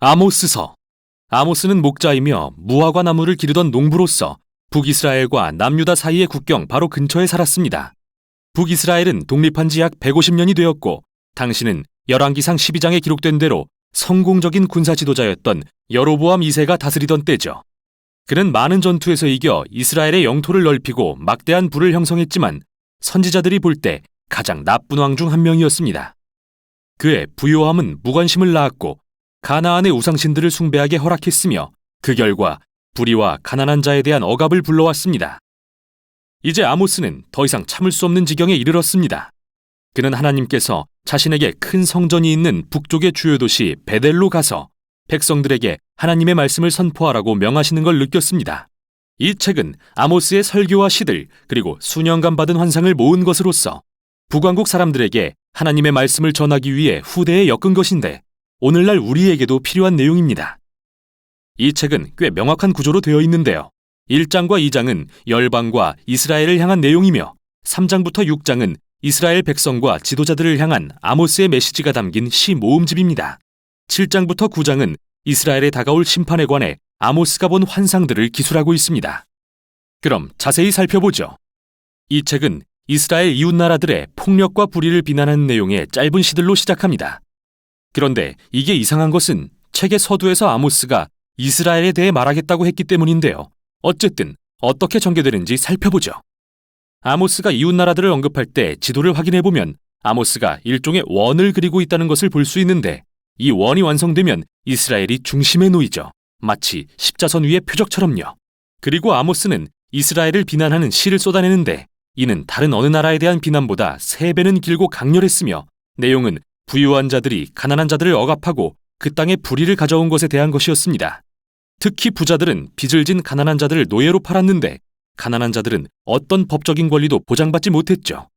아모스서. 아모스는 목자이며 무화과 나무를 기르던 농부로서 북이스라엘과 남유다 사이의 국경 바로 근처에 살았습니다. 북이스라엘은 독립한 지 약 150년이 되었고 당시는 열왕기상 12장에 기록된 대로 성공적인 군사 지도자였던 여로보암 2세가 다스리던 때죠. 그는 많은 전투에서 이겨 이스라엘의 영토를 넓히고 막대한 부를 형성했지만 선지자들이 볼 때 가장 나쁜 왕 중 한 명이었습니다. 그의 부요함은 무관심을 낳았고 가나안의 우상신들을 숭배하게 허락했으며 그 결과 불의와 가난한 자에 대한 억압을 불러왔습니다. 이제 아모스는 더 이상 참을 수 없는 지경에 이르렀습니다. 그는 하나님께서 자신에게 큰 성전이 있는 북쪽의 주요 도시 베델로 가서 백성들에게 하나님의 말씀을 선포하라고 명하시는 걸 느꼈습니다. 이 책은 아모스의 설교와 시들 그리고 수년간 받은 환상을 모은 것으로서 북왕국 사람들에게 하나님의 말씀을 전하기 위해 후대에 엮은 것인데 오늘날 우리에게도 필요한 내용입니다. 이 책은 꽤 명확한 구조로 되어 있는데요. 1장과 2장은 열방과 이스라엘을 향한 내용이며 3장부터 6장은 이스라엘 백성과 지도자들을 향한 아모스의 메시지가 담긴 시 모음집입니다. 7장부터 9장은 이스라엘에 다가올 심판에 관해 아모스가 본 환상들을 기술하고 있습니다. 그럼 자세히 살펴보죠. 이 책은 이스라엘 이웃나라들의 폭력과 불의를 비난하는 내용의 짧은 시들로 시작합니다. 그런데 이게 이상한 것은 책의 서두에서 아모스가 이스라엘에 대해 말하겠다고 했기 때문인데요. 어쨌든 어떻게 전개되는지 살펴보죠. 아모스가 이웃나라들을 언급할 때 지도를 확인해보면 아모스가 일종의 원을 그리고 있다는 것을 볼 수 있는데 이 원이 완성되면 이스라엘이 중심에 놓이죠. 마치 십자선 위의 표적처럼요. 그리고 아모스는 이스라엘을 비난하는 시를 쏟아내는데 이는 다른 어느 나라에 대한 비난보다 3배는 길고 강렬했으며 내용은 부유한 자들이 가난한 자들을 억압하고 그 땅에 불의를 가져온 것에 대한 것이었습니다. 특히 부자들은 빚을 진 가난한 자들을 노예로 팔았는데 가난한 자들은 어떤 법적인 권리도 보장받지 못했죠.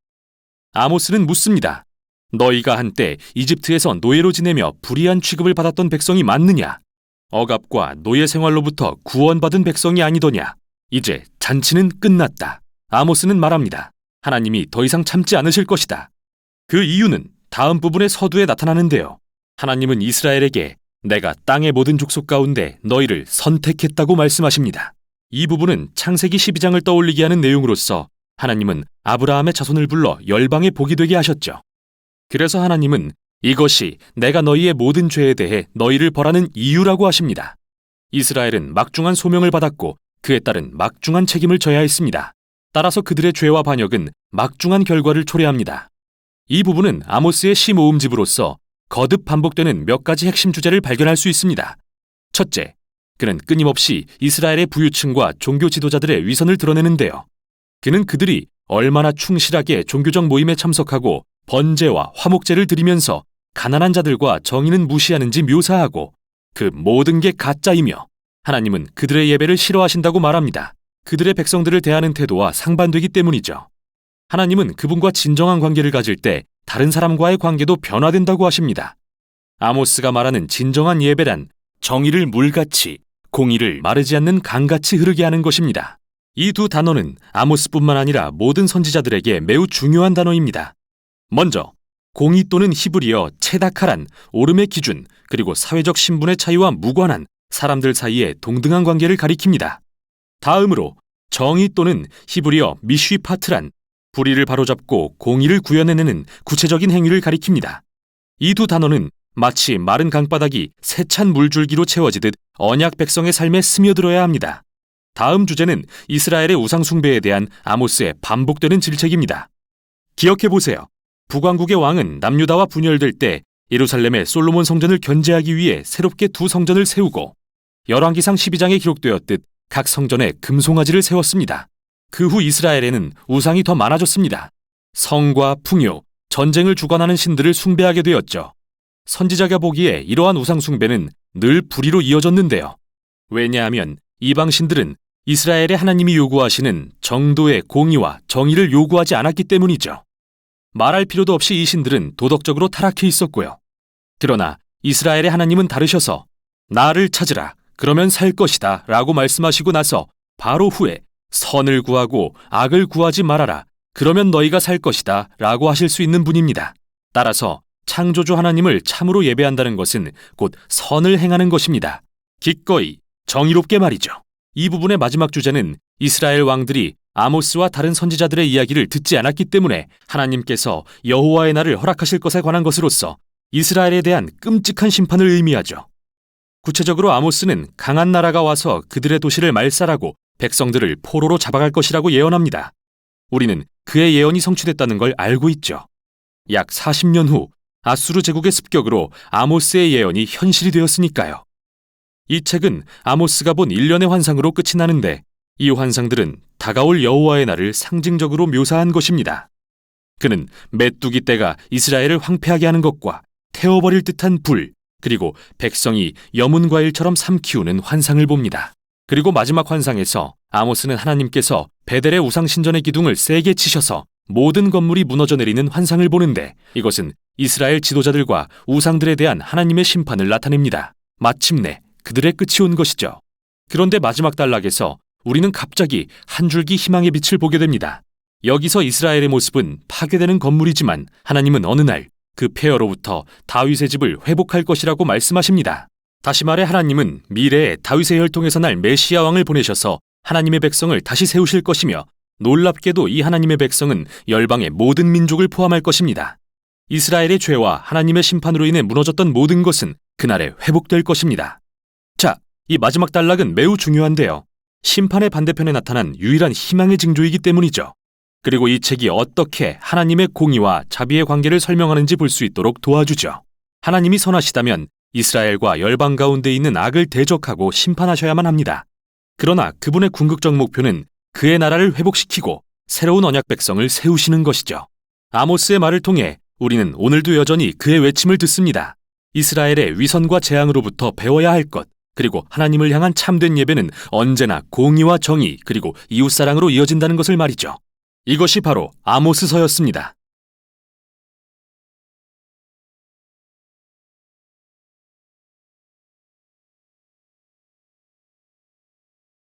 아모스는 묻습니다. 너희가 한때 이집트에서 노예로 지내며 불의한 취급을 받았던 백성이 맞느냐? 억압과 노예 생활로부터 구원받은 백성이 아니더냐? 이제 잔치는 끝났다. 아모스는 말합니다. 하나님이 더 이상 참지 않으실 것이다. 그 이유는 다음 부분의 서두에 나타나는데요. 하나님은 이스라엘에게 내가 땅의 모든 족속 가운데 너희를 선택했다고 말씀하십니다. 이 부분은 창세기 12장을 떠올리게 하는 내용으로서 하나님은 아브라함의 자손을 불러 열방의 복이 되게 하셨죠. 그래서 하나님은 이것이 내가 너희의 모든 죄에 대해 너희를 벌하는 이유라고 하십니다. 이스라엘은 막중한 소명을 받았고 그에 따른 막중한 책임을 져야 했습니다. 따라서 그들의 죄와 반역은 막중한 결과를 초래합니다. 이 부분은 아모스의 시 모음집으로서 거듭 반복되는 몇 가지 핵심 주제를 발견할 수 있습니다. 첫째, 그는 끊임없이 이스라엘의 부유층과 종교 지도자들의 위선을 드러내는데요. 그는 그들이 얼마나 충실하게 종교적 모임에 참석하고 번제와 화목제를 드리면서 가난한 자들과 정의는 무시하는지 묘사하고 그 모든 게 가짜이며 하나님은 그들의 예배를 싫어하신다고 말합니다. 그들의 백성들을 대하는 태도와 상반되기 때문이죠. 하나님은 그분과 진정한 관계를 가질 때 다른 사람과의 관계도 변화된다고 하십니다. 아모스가 말하는 진정한 예배란 정의를 물같이, 공의를 마르지 않는 강같이 흐르게 하는 것입니다. 이 두 단어는 아모스뿐만 아니라 모든 선지자들에게 매우 중요한 단어입니다. 먼저 공의 또는 히브리어 체다카란 오름의 기준 그리고 사회적 신분의 차이와 무관한 사람들 사이의 동등한 관계를 가리킵니다. 다음으로 정의 또는 히브리어 미쉬파트란 불의를 바로잡고 공의를 구현해내는 구체적인 행위를 가리킵니다. 이 두 단어는 마치 마른 강바닥이 세찬 물줄기로 채워지듯 언약 백성의 삶에 스며들어야 합니다. 다음 주제는 이스라엘의 우상 숭배에 대한 아모스의 반복되는 질책입니다. 기억해보세요. 북왕국의 왕은 남유다와 분열될 때 예루살렘의 솔로몬 성전을 견제하기 위해 새롭게 두 성전을 세우고 열왕기상 12장에 기록되었듯 각 성전에 금송아지를 세웠습니다. 그 후 이스라엘에는 우상이 더 많아졌습니다. 성과 풍요, 전쟁을 주관하는 신들을 숭배하게 되었죠. 선지자가 보기에 이러한 우상 숭배는 늘 불의로 이어졌는데요. 왜냐하면 이방 신들은 이스라엘의 하나님이 요구하시는 정도의 공의와 정의를 요구하지 않았기 때문이죠. 말할 필요도 없이 이 신들은 도덕적으로 타락해 있었고요. 그러나 이스라엘의 하나님은 다르셔서 나를 찾으라, 그러면 살 것이다 라고 말씀하시고 나서 바로 후에 선을 구하고 악을 구하지 말아라, 그러면 너희가 살 것이다 라고 하실 수 있는 분입니다. 따라서 창조주 하나님을 참으로 예배한다는 것은 곧 선을 행하는 것입니다. 기꺼이, 정의롭게 말이죠. 이 부분의 마지막 주제는 이스라엘 왕들이 아모스와 다른 선지자들의 이야기를 듣지 않았기 때문에 하나님께서 여호와의 날을 허락하실 것에 관한 것으로서 이스라엘에 대한 끔찍한 심판을 의미하죠. 구체적으로 아모스는 강한 나라가 와서 그들의 도시를 말살하고 백성들을 포로로 잡아갈 것이라고 예언합니다. 우리는 그의 예언이 성취됐다는 걸 알고 있죠. 약 40년 후 아수르 제국의 습격으로 아모스의 예언이 현실이 되었으니까요. 이 책은 아모스가 본 일련의 환상으로 끝이 나는데 이 환상들은 다가올 여호와의 날을 상징적으로 묘사한 것입니다. 그는 메뚜기 떼가 이스라엘을 황폐하게 하는 것과 태워버릴 듯한 불, 그리고 백성이 여문과일처럼 삼키우는 환상을 봅니다. 그리고 마지막 환상에서 아모스는 하나님께서 베델의 우상신전의 기둥을 세게 치셔서 모든 건물이 무너져 내리는 환상을 보는데 이것은 이스라엘 지도자들과 우상들에 대한 하나님의 심판을 나타냅니다. 마침내 그들의 끝이 온 것이죠. 그런데 마지막 단락에서 우리는 갑자기 한 줄기 희망의 빛을 보게 됩니다. 여기서 이스라엘의 모습은 파괴되는 건물이지만 하나님은 어느 날 그 폐허로부터 다윗의 집을 회복할 것이라고 말씀하십니다. 다시 말해 하나님은 미래에 다윗의 혈통에서 날 메시아 왕을 보내셔서 하나님의 백성을 다시 세우실 것이며 놀랍게도 이 하나님의 백성은 열방의 모든 민족을 포함할 것입니다. 이스라엘의 죄와 하나님의 심판으로 인해 무너졌던 모든 것은 그날에 회복될 것입니다. 자, 이 마지막 단락은 매우 중요한데요. 심판의 반대편에 나타난 유일한 희망의 징조이기 때문이죠. 그리고 이 책이 어떻게 하나님의 공의와 자비의 관계를 설명하는지 볼 수 있도록 도와주죠. 하나님이 선하시다면 이스라엘과 열방 가운데 있는 악을 대적하고 심판하셔야만 합니다. 그러나 그분의 궁극적 목표는 그의 나라를 회복시키고 새로운 언약 백성을 세우시는 것이죠. 아모스의 말을 통해 우리는 오늘도 여전히 그의 외침을 듣습니다. 이스라엘의 위선과 재앙으로부터 배워야 할 것, 그리고 하나님을 향한 참된 예배는 언제나 공의와 정의, 그리고 이웃사랑으로 이어진다는 것을 말이죠. 이것이 바로 아모스서였습니다.